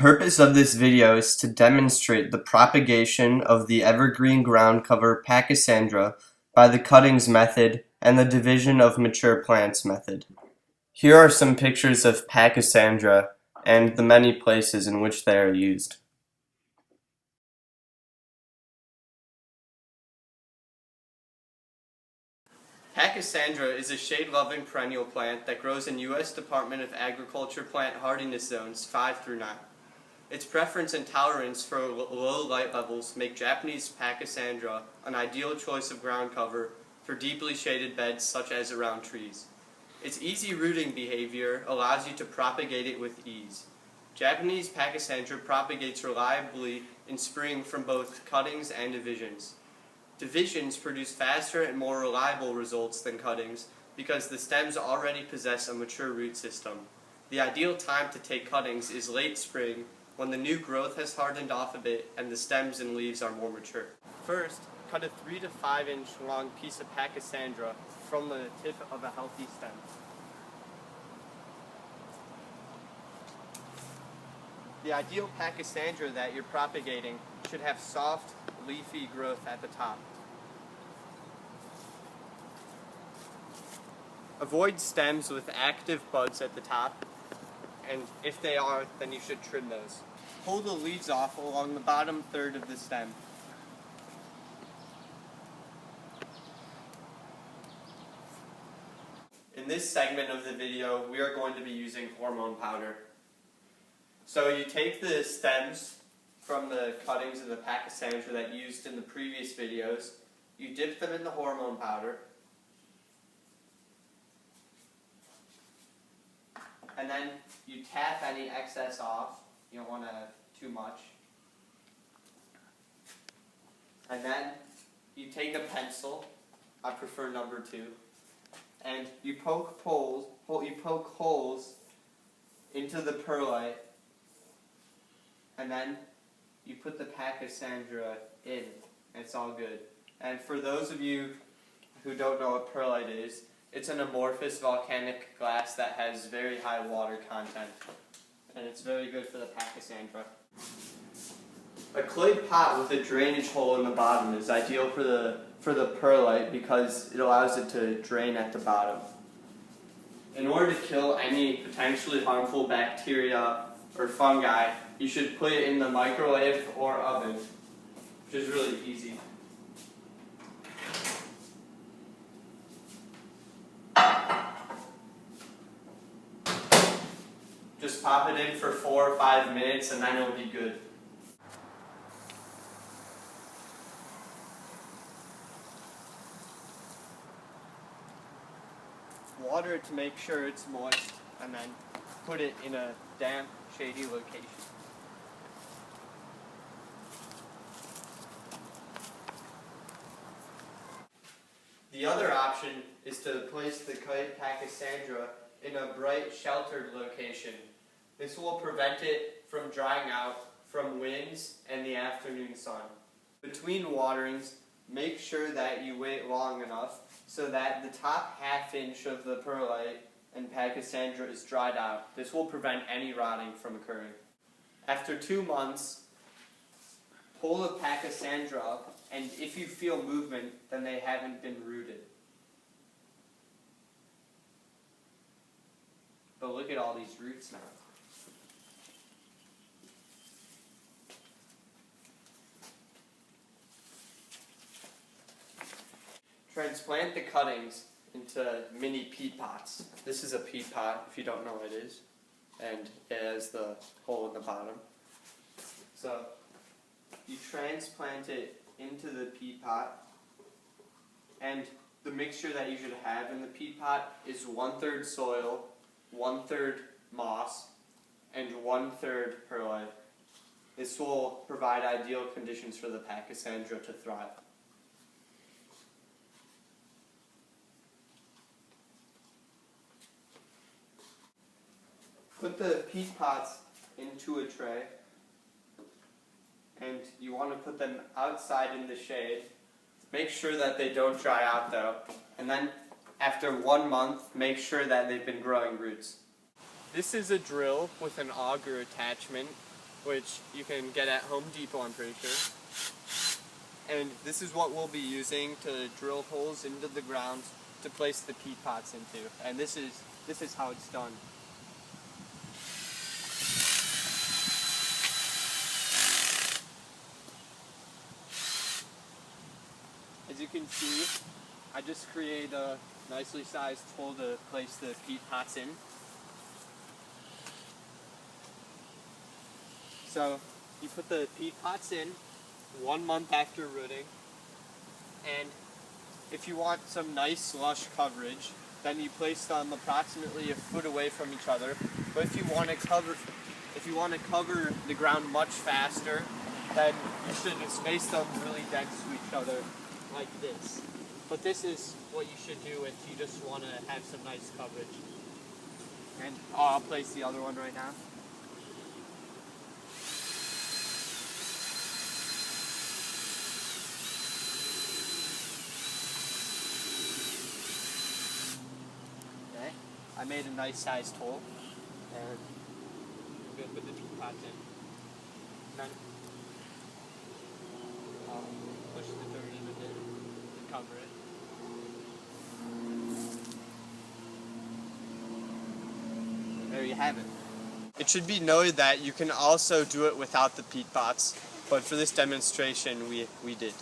purpose of this video is to demonstrate the propagation of the evergreen ground cover Pachysandra by the cuttings method and the division of mature plants method. Here are some pictures of Pachysandra and the many places in which they are used. Pachysandra is a shade-loving perennial plant that grows in U.S. Department of Agriculture plant hardiness zones 5 through 9. Its preference and tolerance for low light levels make Japanese Pachysandra an ideal choice of ground cover for deeply shaded beds such as around trees. Its easy rooting behavior allows you to propagate it with ease. Japanese Pachysandra propagates reliably in spring from both cuttings and divisions. Divisions produce faster and more reliable results than cuttings because the stems already possess a mature root system. The ideal time to take cuttings is late spring, when the new growth has hardened off a bit and the stems and leaves are more mature. First, cut a 3 to 5 inch long piece of Pachysandra from the tip of a healthy stem. The ideal Pachysandra that you're propagating should have soft, leafy growth at the top. Avoid stems with active buds at the top, and if they are, then you should trim those. Pull the leaves off along the bottom third of the stem. In this segment of the video, we are going to be using hormone powder. So you take the stems from the cuttings of the Pachysandra that you used in the previous videos, you dip them in the hormone powder, and then you tap any excess off. You don't want to have too much. And then you take a pencil, I prefer number 2, and you poke holes into the perlite, and then you put the Pachysandra in. It's all good. And for those of you who don't know what perlite is, it's an amorphous volcanic glass that has very high water content, and it's very good for the Pachysandra. A clay pot with a drainage hole in the bottom is ideal for the perlite because it allows it to drain at the bottom. In order to kill any potentially harmful bacteria or fungi, you should put it in the microwave or oven, which is really easy. Just pop it in for 4 or 5 minutes and then it'll be good. Water it to make sure it's moist, and then put it in a damp, shady location. The other option is to place the cut Pachysandra in a bright, sheltered location. This will prevent it from drying out from winds and the afternoon sun. Between waterings, make sure that you wait long enough so that the top ½ inch of the perlite and Pachysandra is dried out. This will prevent any rotting from occurring. After 2 months, pull the Pachysandra up, and if you feel movement, then they haven't been rooted. But look at all these roots now. Transplant the cuttings into mini peat pots. This is a peat pot, if you don't know what it is, and it has the hole in the bottom. So you transplant it into the peat pot, and the mixture that you should have in the peat pot is 1/3 soil, 1/3 moss, and 1/3 perlite. This will provide ideal conditions for the Pachysandra to thrive. Put the peat pots into a tray, and you want to put them outside in the shade. Make sure that they don't dry out though, and then after 1 month, make sure that they've been growing roots. This is a drill with an auger attachment, which you can get at Home Depot, I'm pretty sure. And this is what we'll be using to drill holes into the ground to place the peat pots into. And this is how it's done. As you can see, I just created a nicely sized hole to place the peat pots in. So you put the peat pots in 1 month after rooting, and if you want some nice lush coverage, then you place them approximately a foot away from each other. But if you want to cover the ground much faster, then you should space them really dense to each other like this. But this is what you should do if you just want to have some nice coverage. And I'll place the other one right now. Okay, I made a nice sized hole, and I'm going to put the peat pots in. Then I'll push the dirt in a bit and cover it. There you have it. It should be noted that you can also do it without the peat pots, but for this demonstration we did.